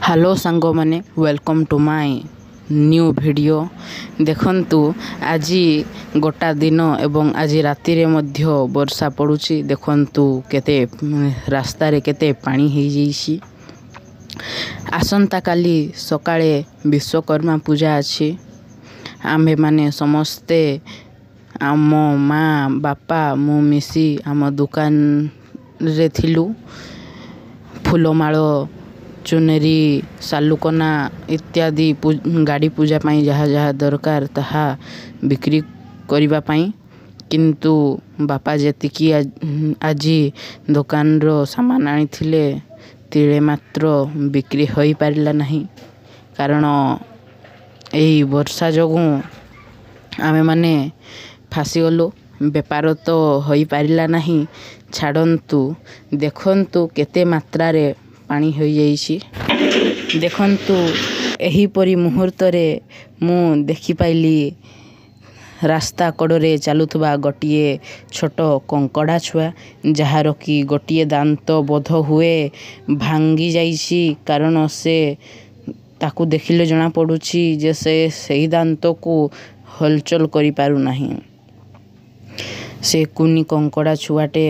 Hello सांगो माने welcome to my new video. देखंतु आज गोटा दिन एवं आज राति रे मध्य वर्षा पड़ुछि। देखंतु केते रास्ता रे केते पानी हे जैसी। आसंता काली सकाळे विश्वकर्मा पूजा अछि। आम्भे माने समस्ते आम माँ बापा मु मिसी आम दुकान रे थिलु। फूलमाଳ चुनरी सालुकना इत्यादि गाड़ी पूजा पाई जहाँ जहाँ दरकार ताहा बिक्री करिबा पाई। किंतु बापा जेतिकी आज दुकान रो सामान आनी थिले तिले मात्र बिक्री होई पारिला नहीं। कारण एही वर्षा जोगु आमे माने फासी गलु। बेपार तो होई पारिला नहीं। छाड़ंतु देखंतु केते मात्रा रे पानी होई जाइछि। देखंतु एही परी मुहूर्त रे मु देखि पाइली रास्ता कड़रे चलुथबा गोटिए छोट कंकड़ा छुआ जहार की गोटिए दांत बोध हुए भांगी जाइछि। कारण से ताकू देखिले जना पड़ुछि जे से सही दांत को हलचल करि पारु नाही। से कुनी कंकड़ा छुआटे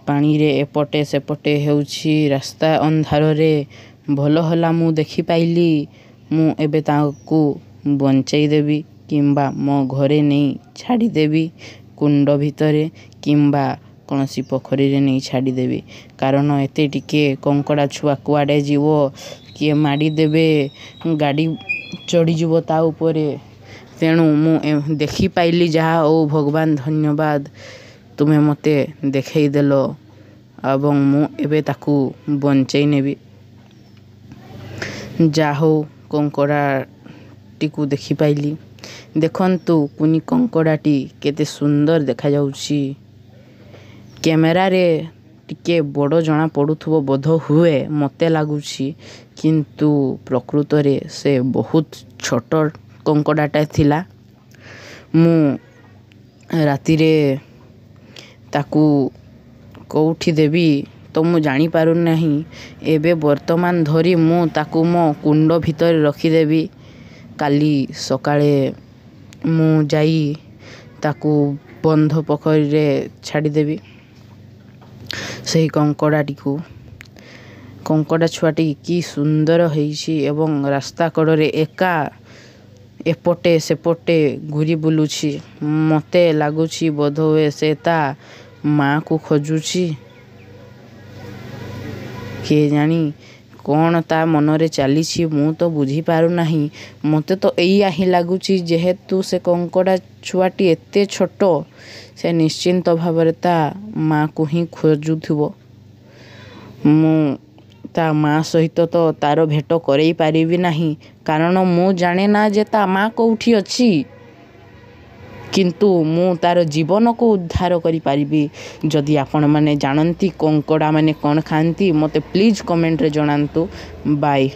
पानी रे एपटे सेपटे हेउछि। रास्ता अंधार रे भल हला मु देखि पाइली। मु एबे ताकू बंचाई देबी किंबा मो घरे नहीं छाड़ी देबी कुंड भितरे किंबा कोनसी पोखरी रे नहीं छाड़ी देबी। कारण एते टिके कंकड़ा छुआ कुआडे जीवो किए माड़ी देबे गाड़ी चढ़ी जीवो ता ऊपरे। तेणु मु देखि पाइली जहा ओ भगवान धन्यवाद तुमे मते देखै देलो एवं मु एबे ताकू बंचाई नेबी। जाहो कंकड़ा टिकू देखि पाइली। देखंतु कुनी कंकड़ाटी केते सुंदर देखा जाउछि। कैमरा रे टिके बड़ जना पड़ुथबो बोध हुए मते लागुछि। किंतु प्रकृत रे से बहुत छोट कंकड़ाटा थिला। मु राति रे ताकू कोउठी देबी तो मु जानी पारु नहीं। एबे वर्तमान धरी मु ताकू मो कुंड भितर रखी देबी। काली सकाळे मु जाई ताकू बंध पोखरी रे छाड़ी देबी। सही कंकड़ाटी को कंकड़ा छुआटी की सुंदर हेइछि एवं रास्ता कड़रे एका एपटे सेपटे घुरी बुलुछि। मते लागुछि बोध हुए से ता माँ को खोजुछि। के जानी कौन ता मनरे चलीछि मु तो बुझी पारु नहीं। मते तो एइया ही लागुछि जेहेतु से कंकड़ा छुआटी एते छोट से निश्चिंत भावरे ता माँ को ही खोजुथिबो। मु ता माँ सहित तो तार भेट करई पारिबी नहीं। कारण मु जाने ना जे ता माँ कोउठी अछि। किंतु मु तार जीवन को उद्धार करि पारिबी। जदि आपण माने जानंती कंकड़ा माने कोन खांती मते प्लीज कमेंट रे जणांतु। बाय।